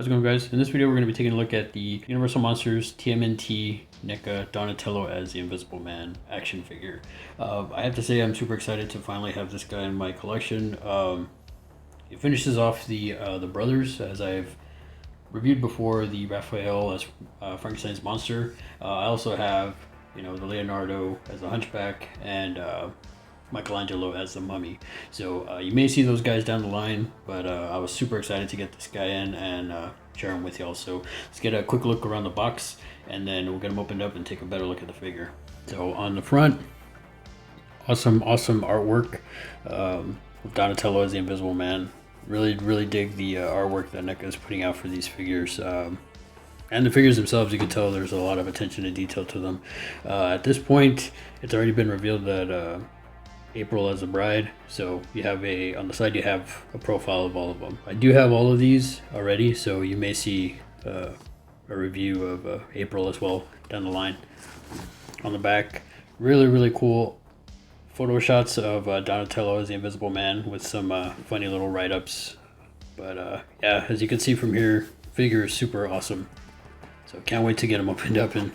How's it going, guys? In this video we're going to be taking a look at the Universal Monsters TMNT NECA Donatello as the Invisible Man action figure. I have to say I'm super excited to finally have this guy in my collection. It finishes off the brothers, as I've reviewed before, the Raphael as Frankenstein's monster. I also have, the Leonardo as the Hunchback and Michelangelo as the Mummy. So you may see those guys down the line, but I was super excited to get this guy in and share him with y'all. So let's get a quick look around the box, and then we'll get him opened up and take a better look at the figure. So on the front, awesome artwork with Donatello as the Invisible Man. Really dig the artwork that NECA is putting out for these figures. And the figures themselves, you can tell there's a lot of attention to detail to them. At this point, it's already been revealed that April as a bride, so you have on the side you have a profile of all of them. I do have all of these already, so you may see a review of April as well down the line. On the back, really cool photo shots of Donatello as the Invisible Man with some funny little write-ups. But yeah, as you can see from here, figure is super awesome. So can't wait to get them opened up and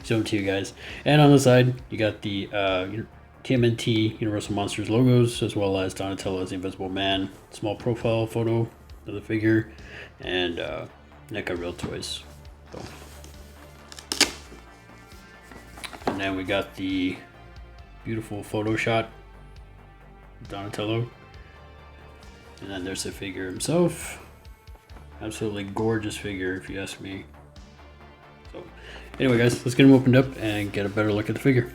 show them to you guys. And on the side, you got the TMNT Universal Monsters logos, as well as Donatello as the Invisible Man, small profile photo of the figure, and NECA Real Toys. So. And then we got the beautiful photo shot of Donatello. And then there's the figure himself. Absolutely gorgeous figure, if you ask me. So anyway, guys, let's get him opened up and get a better look at the figure.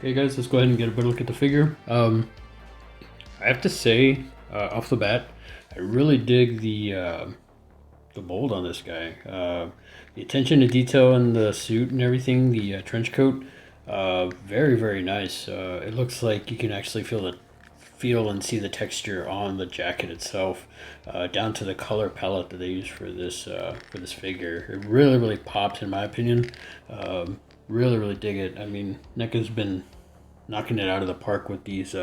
Okay, guys, let's go ahead and get a better look at the figure. I have to say, off the bat, I really dig the mold on this guy. The attention to detail in the suit and everything, the trench coat, very nice. It looks like you can actually feel and see the texture on the jacket itself, down to the color palette that they use for this figure. It really pops, in my opinion. Really dig it. I mean, NECA's been knocking it out of the park with these,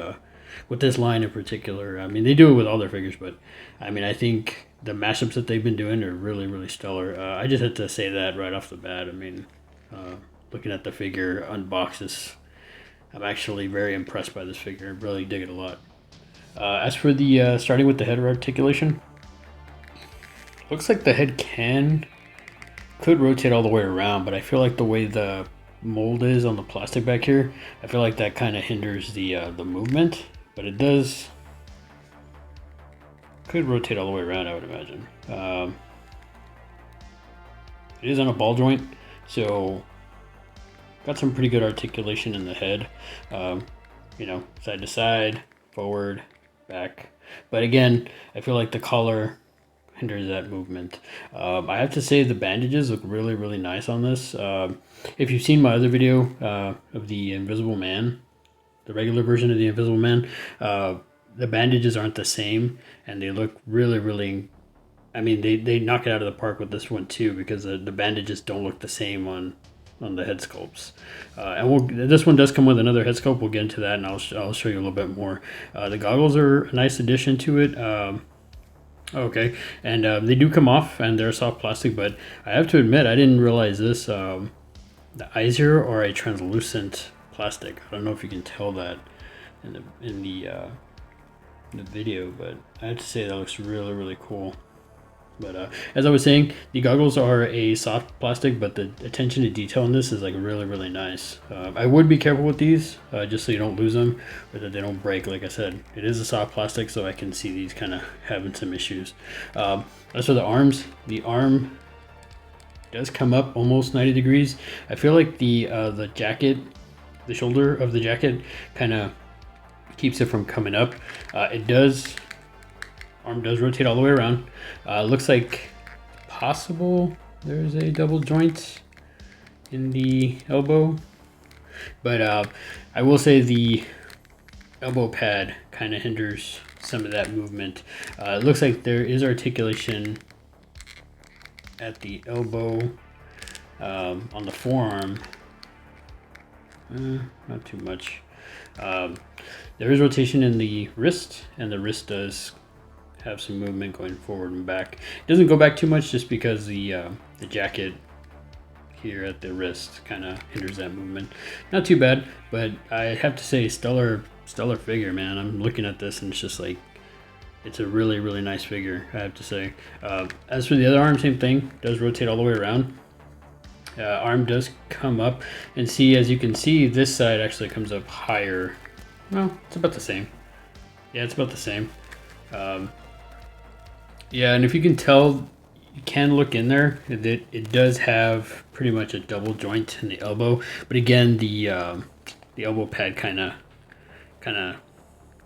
with this line in particular. I mean, they do it with all their figures, but I mean, I think the mashups that they've been doing are really stellar. I just had to say that right off the bat. I mean, looking at the figure unboxed, I'm actually very impressed by this figure. I really dig it a lot. As for the starting with the head articulation, looks like the head could rotate all the way around, but I feel like the way the mold is on the plastic back here, I feel like that kind of hinders the movement, but it could rotate all the way around, I would imagine. It is on a ball joint, so got some pretty good articulation in the head, side to side, forward, back, but again, I feel like the collar hinders that movement. I have to say the bandages look really nice on this. If you've seen my other video of the Invisible Man, the regular version of the Invisible Man, the bandages aren't the same, and they look really, I mean, they knock it out of the park with this one too, because the bandages don't look the same on the head sculpts. And this one does come with another head sculpt. We'll get into that, and I'll show you a little bit more. The goggles are a nice addition to it. Okay, and they do come off, and they're soft plastic, but I have to admit, I didn't realize this. The eyes here are a translucent plastic. I don't know if you can tell that in the video, but I have to say that looks really cool. But as I was saying, the goggles are a soft plastic, but the attention to detail in this is like really nice. I would be careful with these, just so you don't lose them or that they don't break. Like I said, it is a soft plastic, so I can see these kind of having some issues. As for the arm does come up almost 90 degrees. I feel like the jacket, the shoulder of the jacket kind of keeps it from coming up. Arm does rotate all the way around. Looks like possible there's a double joint in the elbow, but I will say the elbow pad kind of hinders some of that movement. It looks like there is articulation at the elbow, on the forearm. Not too much. There is rotation in the wrist, and the wrist does have some movement going forward and back. It doesn't go back too much just because the jacket here at the wrist kind of hinders that movement. Not too bad, but I have to say stellar figure, man. I'm looking at this and it's just like, it's a really nice figure, I have to say. As for the other arm, same thing, does rotate all the way around. Arm does come up, and see, as you can see, this side actually comes up higher. Well, it's about the same. Yeah, it's about the same. Yeah, and if you can tell, you can look in there. It does have pretty much a double joint in the elbow, but again, the elbow pad kind of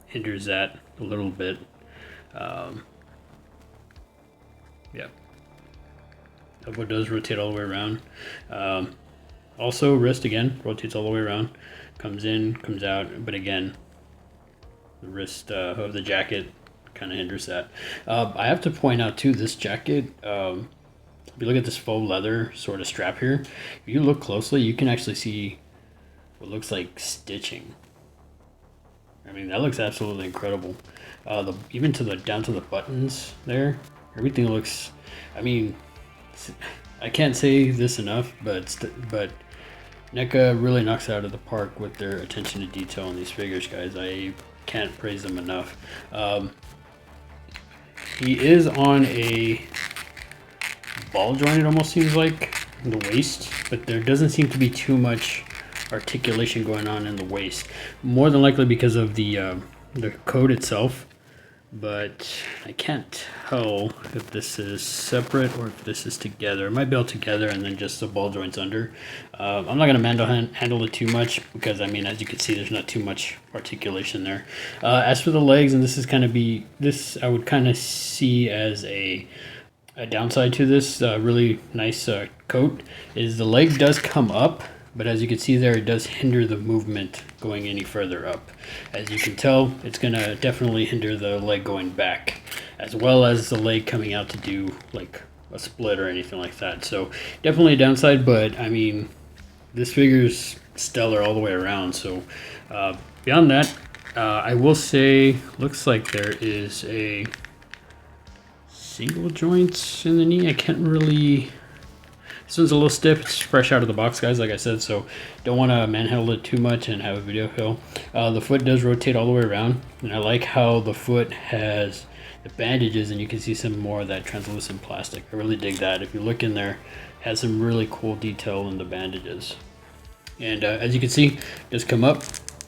hinders that a little bit. Yeah, elbow does rotate all the way around. Also, wrist again rotates all the way around, comes in, comes out, but again, the wrist of the jacket kind of hinders that. I have to point out too, this jacket, if you look at this faux leather sort of strap here, if you look closely, you can actually see what looks like stitching. I mean, that looks absolutely incredible. Even down to the buttons there, everything looks. I mean, I can't say this enough, but NECA really knocks it out of the park with their attention to detail on these figures, guys. I can't praise them enough. He is on a ball joint, it almost seems like, in the waist, but there doesn't seem to be too much articulation going on in the waist. More than likely because of the coat itself, but I can't tell if this is separate or if this is together. It might be all together and then just the ball joints under. I'm not going to handle it too much because, I mean, as you can see, there's not too much articulation there. As for the legs, and this I would kind of see as a downside to this really nice coat, is the leg does come up, but as you can see there, it does hinder the movement going any further up. As you can tell, it's going to definitely hinder the leg going back, as well as the leg coming out to do like a split or anything like that. So definitely a downside, but I mean, this figure's stellar all the way around. So beyond that, I will say, looks like there is a single joint in the knee. I can't really... This one's a little stiff. It's fresh out of the box, guys, like I said, so don't want to manhandle it too much and have a video fail. The foot does rotate all the way around, and I like how the foot has the bandages, and you can see some more of that translucent plastic. I really dig that. If you look in there, it has some really cool detail in the bandages. And as you can see, it does come up,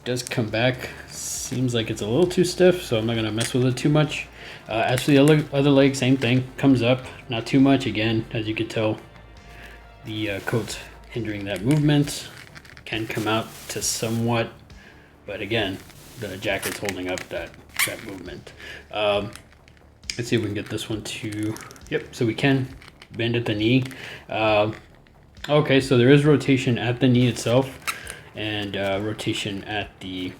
does come back. Seems like it's a little too stiff, so I'm not going to mess with it too much. As for the other leg, same thing. Comes up, not too much. Again, as you can tell, the coat's hindering that movement. Can come out to somewhat, but again, the jacket's holding up that movement. Let's see if we can get this one to... Yep, so we can bend at the knee. Okay, so there is rotation at the knee itself, and rotation at the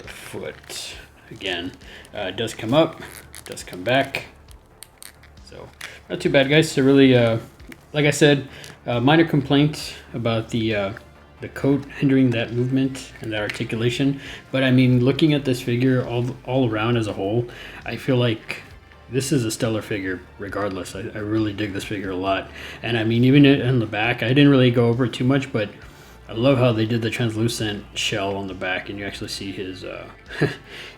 foot. Again, it does come up, does come back. So not too bad, guys. So really, like I said, minor complaint about the coat hindering that movement and that articulation. But I mean, looking at this figure all around as a whole, I feel like this is a stellar figure regardless. I really dig this figure a lot. And I mean, even in the back, I didn't really go over it too much, but I love how they did the translucent shell on the back, and you actually see his, you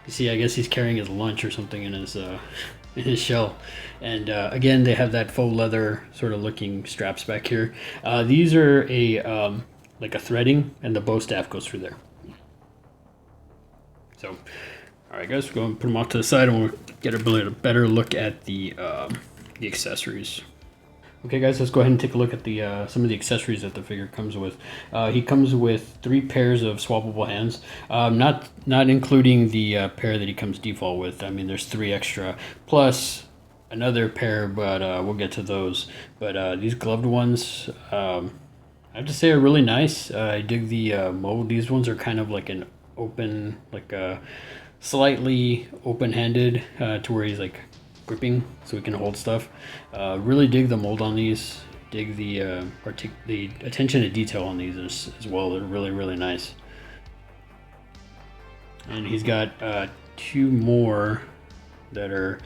see, I guess he's carrying his lunch or something in his shell. And again, they have that faux leather sort of looking straps back here. These are like a threading, and the bow staff goes through there. So, all right, guys, we're going to put them off to the side, and we'll get a better look at the accessories. Okay, guys, let's go ahead and take a look at the some of the accessories that the figure comes with. He comes with 3 pairs of swappable hands, not including the pair that he comes default with. I mean, there's 3 extra plus another pair, but we'll get to those. But these gloved ones, I have to say, are really nice. I dig the mold. These ones are kind of like an open, like a slightly open-handed to where he's like gripping so we can hold stuff. Really dig the mold on these. Dig the attention to detail on these as well. They're really nice. And he's got 2 more that are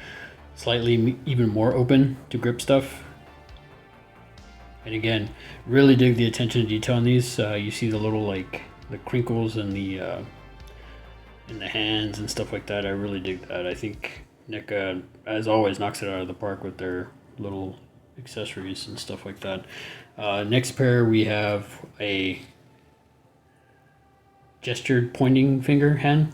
slightly even more open to grip stuff. And again, really dig the attention to detail on these. You see the little like the crinkles in the hands and stuff like that. I really dig that. I think NECA, as always, knocks it out of the park with their little accessories and stuff like that. Next pair, we have a gestured pointing finger hand,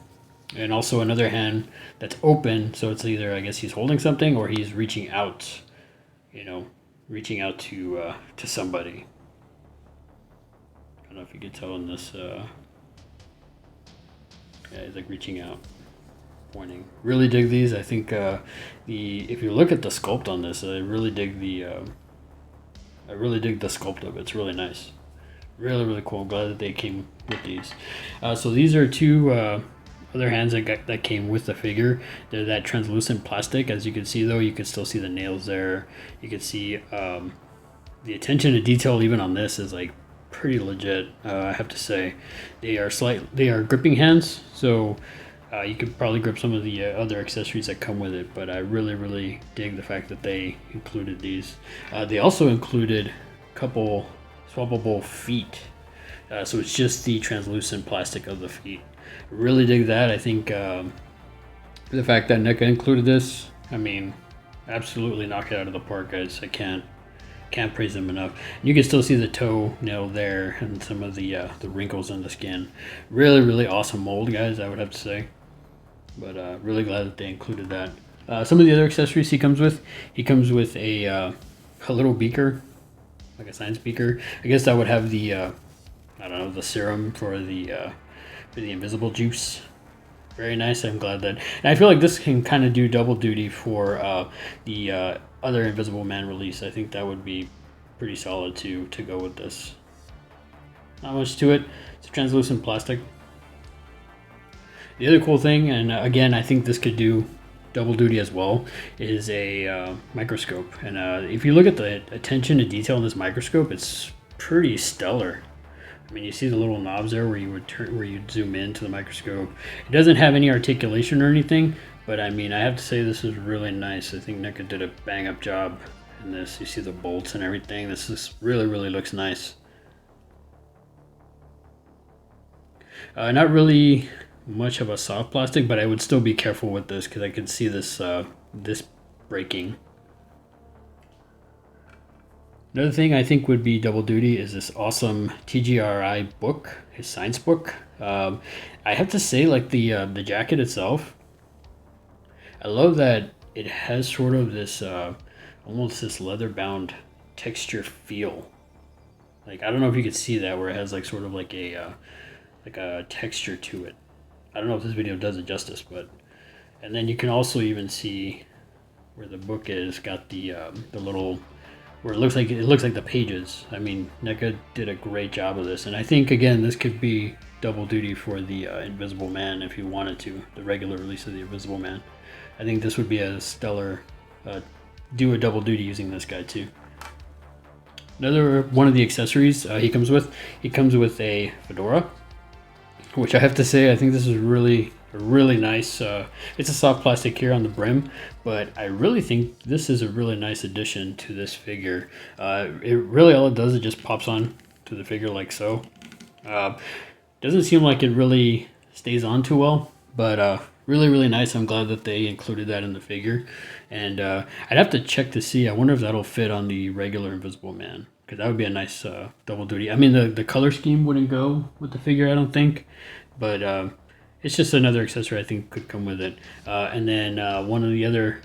and also another hand that's open. So it's either, I guess, he's holding something or he's reaching out. You know, reaching out to somebody. I don't know if you could tell in this. Yeah, he's like reaching out, pointing. Really dig these. I think if you look at the sculpt on this, I really dig the sculpt of it. It's really nice. Really cool. I'm glad that they came with these. So these are two other hands that came with the figure. They're that translucent plastic. As you can see, though, you can still see the nails there. You can see the attention to detail even on this is like pretty legit. I have to say, they are gripping hands. So you could probably grip some of the other accessories that come with it. But I really dig the fact that they included these. They also included a couple swappable feet. So it's just the translucent plastic of the feet. Really dig that. I think the fact that NECA included this, I mean, absolutely knock it out of the park, guys. I can't praise them enough. You can still see the toe nail there and some of the wrinkles in the skin. Really awesome mold, guys, I would have to say. But really glad that they included that. Some of the other accessories he comes with a little beaker, like a science beaker. I guess that would have the I don't know, the serum for the invisible juice. Very nice. I'm glad that, and I feel like this can kind of do double duty for the other Invisible Man release. I think that would be pretty solid to go with this. Not much to it. It's a translucent plastic. The other cool thing, and again, I think this could do double duty as well, is a microscope. And if you look at the attention to detail in this microscope, it's pretty stellar. I mean, you see the little knobs there where you'd zoom into the microscope. It doesn't have any articulation or anything, but I mean, I have to say this is really nice. I think NECA did a bang up job in this. You see the bolts and everything. This is really looks nice. Not really much of a soft plastic, but I would still be careful with this because I could see this this breaking. Another thing I think would be double duty is this awesome TGRI book, his science book. I have to say, like the jacket itself, I love that it has sort of this almost this leather-bound texture feel. Like, I don't know if you could see that, where it has like sort of like a texture to it. I don't know if this video does it justice, but, and then you can also even see where the book is got the little, where it looks like the pages. I mean, NECA did a great job of this, and I think again this could be double duty for the Invisible Man if you wanted to, the regular release of the Invisible Man. I think this would be a stellar do a double duty using this guy too. Another one of the accessories he comes with a fedora, which I have to say I think this is really nice. It's a soft plastic here on the brim, but I really think this is a really nice addition to this figure. It really, all it does, it just pops on to the figure like so. Doesn't seem like it really stays on too well, but really nice. I'm glad that they included that in the figure, and I'd have to check to see. I wonder if that'll fit on the regular Invisible Man, because that would be a nice double duty. I mean, the color scheme wouldn't go with the figure, I don't think, but it's just another accessory I think could come with it. And then one of the other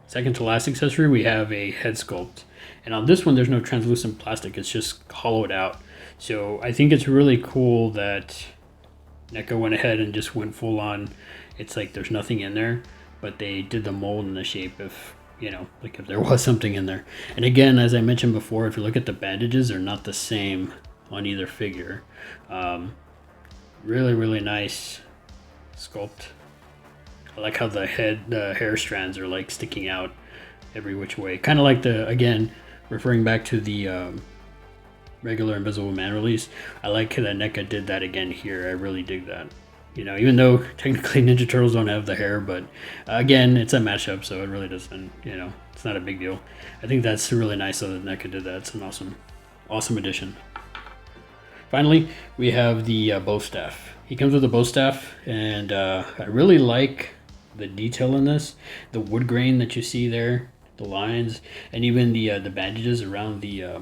second to last accessory, we have a head sculpt. And on this one, there's no translucent plastic. It's just hollowed out. So I think it's really cool that NECA went ahead and just went full on. It's like there's nothing in there, but they did the mold and the shape if, you know, like if there was something in there. And again, as I mentioned before, if you look at the bandages, they're not the same on either figure. Really nice sculpt. I like how the hair strands are like sticking out every which way, kind of like again referring back to the regular Invisible Man release. I like that NECA did that again here. I really dig that. You know, even though technically Ninja Turtles don't have the hair, but again, it's a mashup, so it really doesn't, you know, it's not a big deal. I think that's really nice though that NECA did that. It's an awesome addition. Finally, we have the bow staff. He comes with a bow staff, and I really like the detail in this. The wood grain that you see there, the lines, and even the bandages around the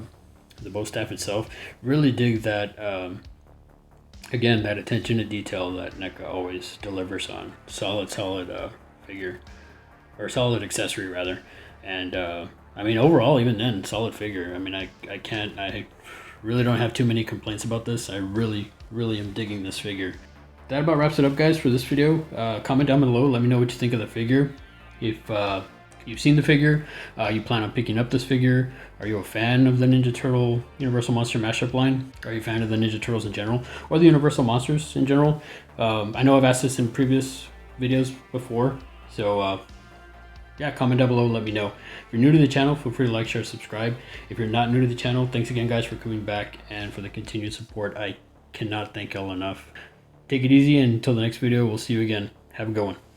bow staff itself. Really dig that. Again, that attention to detail that NECA always delivers on. Solid figure, or solid accessory rather. And I mean, overall, even then, solid figure. I mean, I really don't have too many complaints about this. I really am digging this figure. That about wraps it up, guys, for this video. Comment down below, let me know what you think of the figure. If you've seen the figure, you plan on picking up this figure. Are you a fan of the Ninja Turtle Universal Monster mashup line? Are you a fan of the Ninja Turtles in general, or the Universal Monsters in general? I know I've asked this in previous videos before, so yeah, comment down below, let me know. If you're new to the channel, feel free to like, share, subscribe. If you're not new to the channel, thanks again, guys, for coming back and for the continued support. I cannot thank y'all enough. Take it easy, and until the next video, we'll see you again. Have a good one.